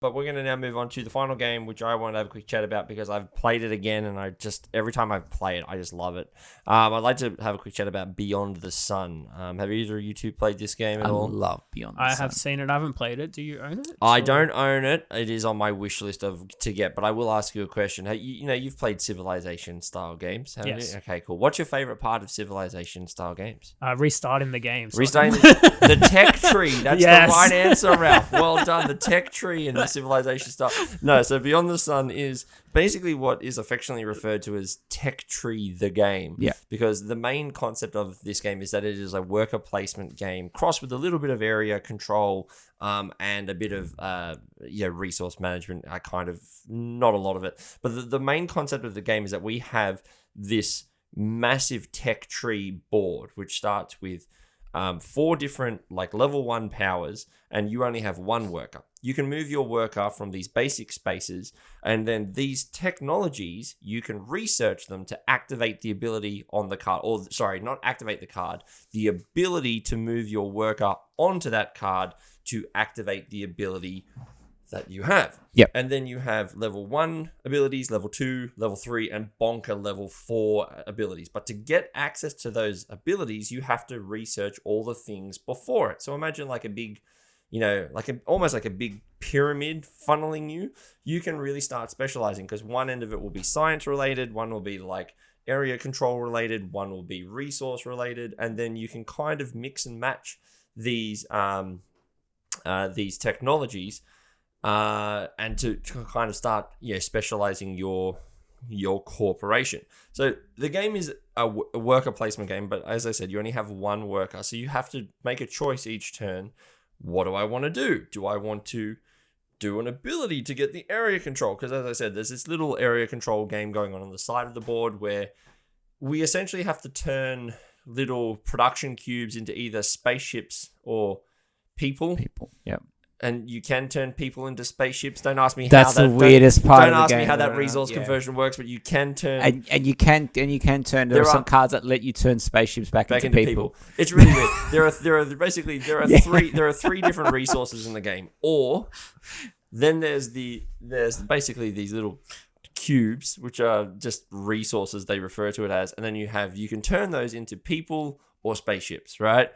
but we're going to now move on to the final game, which I want to have a quick chat about because I've played it again, and every time I play it, I just love it. I'd like to have a quick chat about Beyond the Sun. Have either of you two played this game at all? I love Beyond the Sun. I have seen it. I haven't played it. Do you own it? I don't own it. It is on my wish list to get, but I will ask you a question. Hey, you've played Civilization style games, haven't you? Okay, cool. What's your favorite part of Civilization style games? Restarting the game. Restarting the tech tree. That's the right answer, Ralph. Well done. The tech tree in the Civilization style. No, so Beyond the Sun is basically what is affectionately referred to as Tech Tree the game. Yeah. Because the main concept of this game is that it is a worker placement game crossed with a little bit of area control and a bit of resource management. Not a lot of it. But the main concept of the game is that we have this massive tech tree board, which starts with 4 different level 1 powers, and you only have 1 worker. You can move your worker from these basic spaces, and then these technologies, you can research them to activate the ability on the card. Or, sorry, not activate the card, the ability to move your worker onto that card to activate the ability that you have. Yep. And then you have level 1 abilities, level 2, level 3, and bonker level 4 abilities. But to get access to those abilities, you have to research all the things before it. So imagine like a big, almost like a big pyramid funneling you. You can really start specializing because one end of it will be science related, one will be like area control related, one will be resource related, and then you can kind of mix and match these technologies and to kind of start specializing your corporation. So the game is a worker placement game, but as I said, you only have 1 worker, so you have to make a choice each turn. What do I want to do? Do I want to do an ability to get the area control? Because as I said, there's this little area control game going on the side of the board where we essentially have to turn little production cubes into either spaceships or people. Yep. And you can turn people into spaceships. Don't ask me That's how the weirdest part of the game. Don't ask me how that resource conversion works, but you can turn. And you can turn. There are some cards that let you turn spaceships back into people. It's really weird. There are 3 different resources in the game. Or then there's basically these little cubes, which are just resources they refer to it as, and then you can turn those into people or spaceships. Right?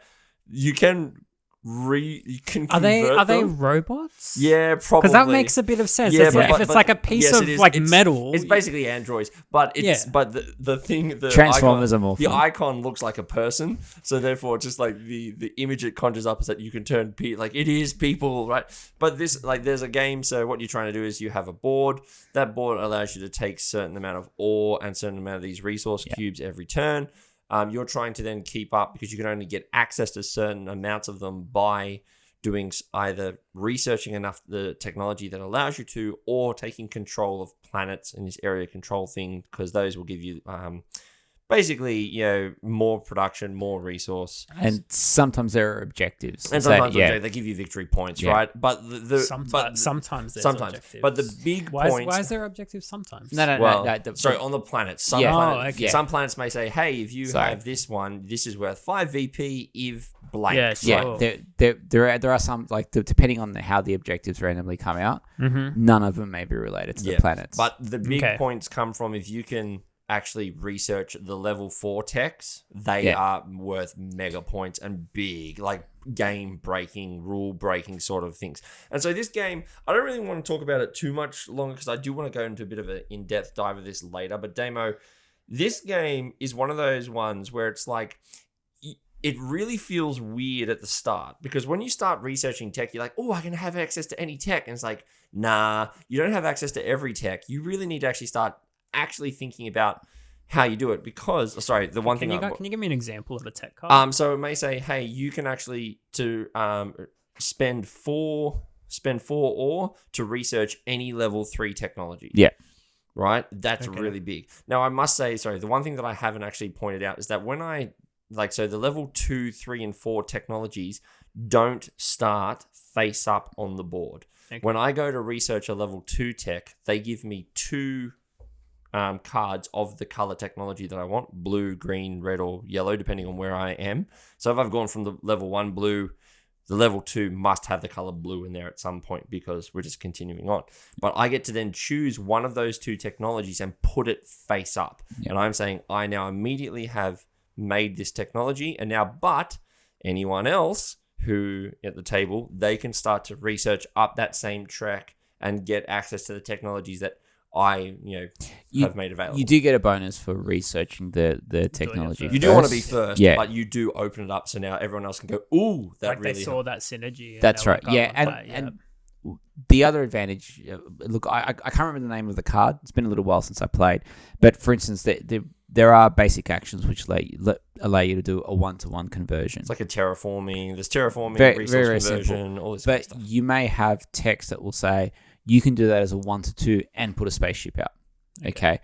You can. Are they robots? Yeah, probably. Because that makes a bit of sense. Yeah, if it's like a piece of metal, it's basically androids. But the thing, the Transformers icon, are more fun. The icon looks like a person, so therefore, just like the image it conjures up is that you can turn it is people, right? But this there's a game. So what you're trying to do is you have a board. That board allows you to take certain amount of ore and certain amount of these resource cubes every turn. You're trying to then keep up because you can only get access to certain amounts of them by doing either researching enough the technology that allows you to, or taking control of planets in this area control thing, because those will give you basically more production, more resource, and sometimes there are objectives, and sometimes they give you victory points, right? But sometimes objectives. But the big why points. is there objectives sometimes? No. Sorry, on the planets. Some planets may say, "Hey, if you have this one, this is worth 5 VP if blank." Yeah, sure. There are some depending on how the objectives randomly come out. Mm-hmm. None of them may be related to the planets. But the big points come from if you can actually research the level 4 techs. They are worth mega points and big, game breaking, rule breaking sort of things. And so this game, I don't really want to talk about it too much longer because I do want to go into a bit of an in-depth dive of this later. But Damo, this game is one of those ones where it's it really feels weird at the start, because when you start researching tech, you're like, oh, I can have access to any tech. And it's like, nah, you don't have access to every tech. You really need to actually start thinking about how you do it, because can you give me an example of a tech card? So it may say, hey, you can actually spend four ore to research any level 3 technology. Yeah. Right? That's really big. Now I must say, the one thing that I haven't actually pointed out is that when I the level 2, 3, and 4 technologies don't start face up on the board. Okay. When I go to research a level 2 tech, they give me 2 cards of the color technology that I want: blue, green, red, or yellow, depending on where I am. So if I've gone from the level 1 blue The level 2 must have the color blue in there at some point because we're just continuing on. But I get to then choose one of those 2 technologies and put it face up. Yep. And I'm saying I now immediately have made this technology, and now, but anyone else who at the table, they can start to research up that same track and get access to the technologies that I, have made available. You do get a bonus for researching the technology. You do want to be first, but you do open it up so now everyone else can go, ooh, that like really... they saw that synergy. That's right. Yeah, and the other advantage, look, I can't remember the name of the card. It's been a little while since I played. But for instance, there are basic actions which allow you to do a one-to-one conversion. It's like a terraforming. There's terraforming, resource very conversion, simple. all this but stuff. You may have text that will say, you can do that as a 1-to-2 and put a spaceship out. Okay.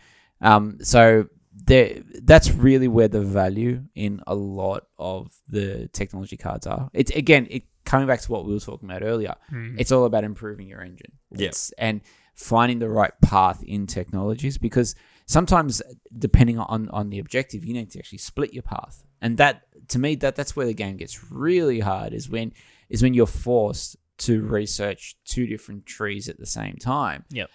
So that's really where the value in a lot of the technology cards are. It's coming back to what we were talking about earlier. It's all about improving your engine. Yes. And finding the right path in technologies, because sometimes depending on the objective, you need to actually split your path. And that, to me, that's where the game gets really hard, is when you're forced to research 2 different trees at the same time. Yep.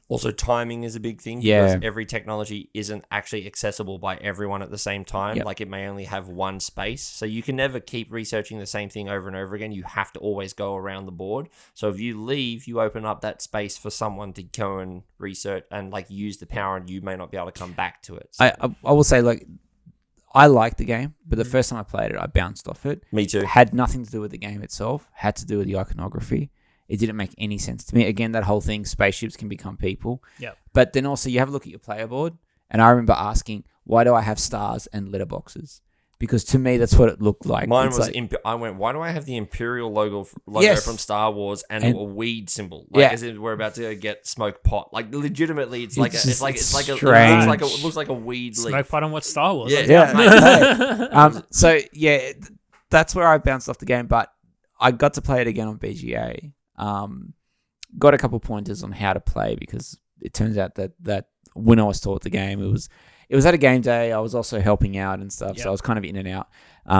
Also, timing is a big thing because every technology isn't actually accessible by everyone at the same time. Yep. Like, it may only have one space. So you can never keep researching the same thing over and over again. You have to always go around the board. So if you leave, you open up that space for someone to go and research and use the power, and you may not be able to come back to it. So. I will say, I liked the game, but the first time I played it, I bounced off it. Me too. It had nothing to do with the game itself. Had to do with the iconography. It didn't make any sense to me. Again, that whole thing, spaceships can become people. Yep. But then also, you have a look at your player board, and I remember asking, why do I have stars and letterboxes? Because to me, that's what it looked like. Mine was... I went, why do I have the Imperial logo from Star Wars and a weed symbol? As if we're about to go get smoke pot. Legitimately, it looks like a weed leaf. Smoke pot and watch Star Wars. So that's where I bounced off the game. But I got to play it again on BGA. Got a couple pointers on how to play, because it turns out that when I was taught the game, it was at a game day. I was also helping out and stuff, so I was kind of in and out.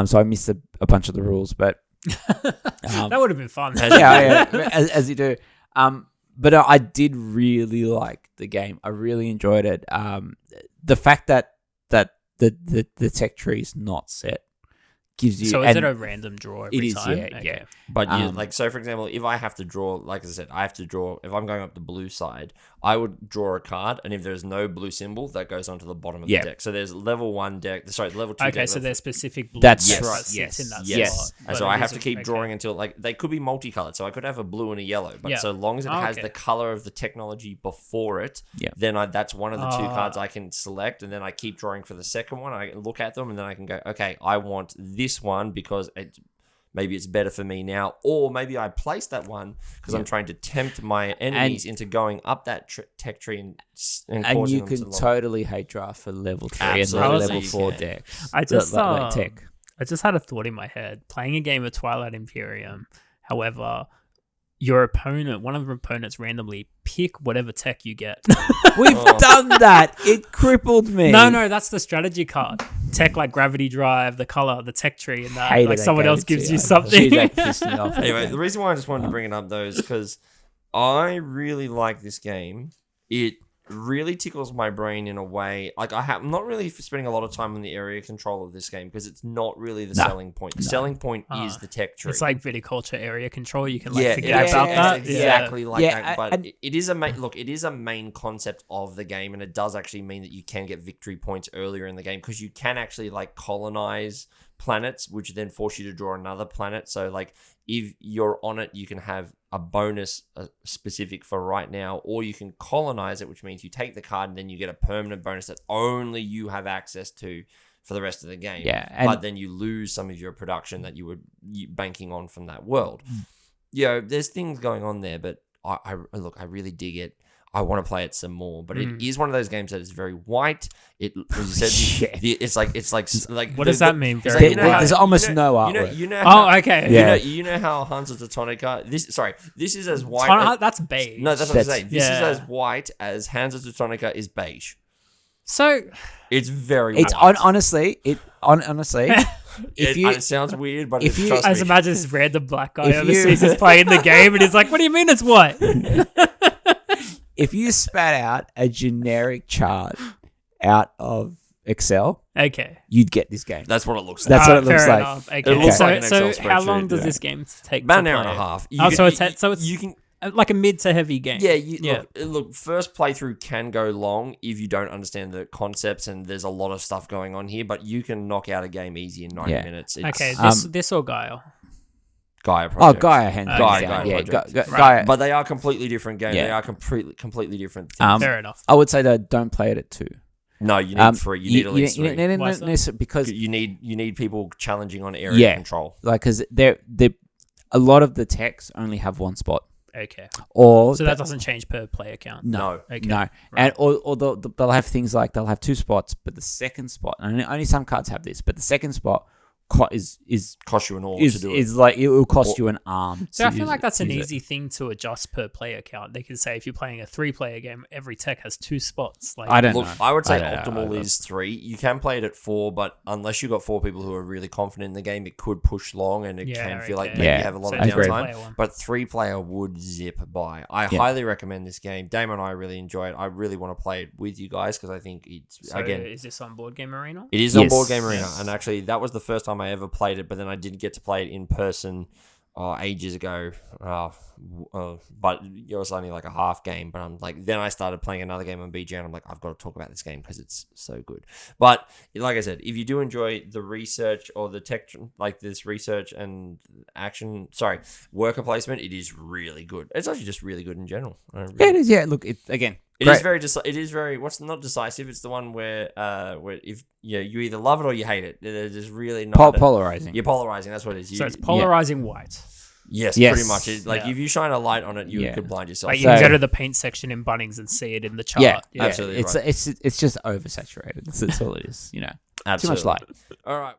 So I missed a bunch of the rules, but that would have been fun. As you do. But I did really like the game. I really enjoyed it. The fact that the tech tree is not set gives you... So is it a random draw every time? It is, yeah. But so for example, if I have to draw, like I said, if I'm going up the blue side, I would draw a card, and if there's no blue symbol, that goes onto the bottom of the deck. So there's level 1 deck, level 2 deck. Okay, so there's specific blue. That's right. Yes. In that slot. And so I have to keep drawing until, they could be multicolored. So I could have a blue and a yellow, but so long as it has the color of the technology before it, then that's one of the 2 cards I can select, and then I keep drawing for the second one. I look at them, and then I can go, okay, I want this one because maybe it's better for me now, or maybe I place that one because I'm trying to tempt my enemies into going up that tech tree and you can totally hate draft for level 3 and level 4 decks. I just had a thought in my head. Playing a game of Twilight Imperium, however, one of your opponents randomly pick whatever tech you get. We've done that. It crippled me. No, that's the strategy card. Tech like gravity drive, the color, the tech tree, and that. Someone else gives you something. Anyway, the reason why I just wanted to bring it up though is because I really like this game. It really tickles my brain in a way. I'm not really spending a lot of time on the area control of this game because it's not really the selling point. The selling point is the tech tree. It's like viticulture area control. You can forget about that. Exactly that. But it is a main concept of the game, and it does actually mean that you can get victory points earlier in the game because you can actually colonize planets, which then force you to draw another planet. So if you're on it, you can have a bonus specific for right now, or you can colonize it, which means you take the card and then you get a permanent bonus that only you have access to for the rest of the game. But then you lose some of your production that you were banking on from that world. There's things going on there, but I really dig it. I want to play it some more, but it is one of those games that is very white. It, as you said, it's like. What does that mean? There's almost no artwork. You know how Hansa Teutonica. This is as white. That's beige. No, that's what I'm saying. This is as white as Hansa Teutonica is beige. So it's very. It's white. honestly. It sounds weird, but if it's you- trust I me. just imagine this random black guy If overseas you- is playing the game and he's like, "What do you mean it's white?" if you spat out a generic chart out of Excel, Okay. you'd get this game. That's what it looks like. That's what it Fair looks like. enough. Okay. It looks so, like an Excel so how long spreadsheet, does yeah. this game take? About to an hour play? and a half. You You can. like a mid to heavy game. Yeah, Yeah. Look, first playthrough can go long if you don't understand the concepts, and there's a lot of stuff going on here. But you can knock out a game easy in 90 Yeah. minutes. Okay. It's This or Guile. Gaia Oh, project. Gaia hands Gaia down. Yeah, project. Gaia. Right. But they are completely different games. Yeah. They are completely different things. Fair enough. I would say though, don't play it at 2. No, you need 3. You need at least 3. Why is that? Because You need people challenging on area Yeah. control. like because a lot of the techs only have one spot, Okay. or So that doesn't change per player count. No. Okay. no, and or they'll have things like they'll have 2 spots, but the second spot, and only some cards have this, but the second spot is Cost you an all to do it. is like it will cost you an arm. So to I feel use like it- that's an use it. easy thing to adjust per player count. They can say if you're playing a 3-player game, every tech has 2 spots. Like I don't Look, know. I would say I don't know. optimal is 3. You can play it at 4, but unless you've got 4 people who are really confident in the game, it could push long and it Yeah, can feel like okay. maybe Yeah. you have a lot So of I agree. downtime. Player one. But 3-player would zip by. I Yeah. highly recommend this game. Damon and I really enjoy it. I really want to play it with you guys because I think it's, So again, is this on Board Game Arena? it is on Yes. Board Game Arena. Yes. And actually, that was the first time I ever played it, but then I didn't get to play it in person ages ago. But it was only like a half game. But I'm like, then I started playing another game on BG, and I'm like, I've got to talk about this game because it's so good. But like I said, if you do enjoy the research or the tech, like this research and worker placement, it is really good. It's actually just really good in general. Yeah, it is. Yeah, look, it again. It great. is very. It is very. What's not decisive? It's the one where if you either love it or you hate it. There's really not. Polarizing. You're polarizing. That's what it is. So it's polarizing white. Yes, Yes. pretty much. If you shine a light on it, you Yeah. could blind yourself. Like you can So- go to the paint section in Bunnings and see it in the chart. Yeah, absolutely It's right. it's just oversaturated. That's all it is. You know, Absolutely. too much light. All right.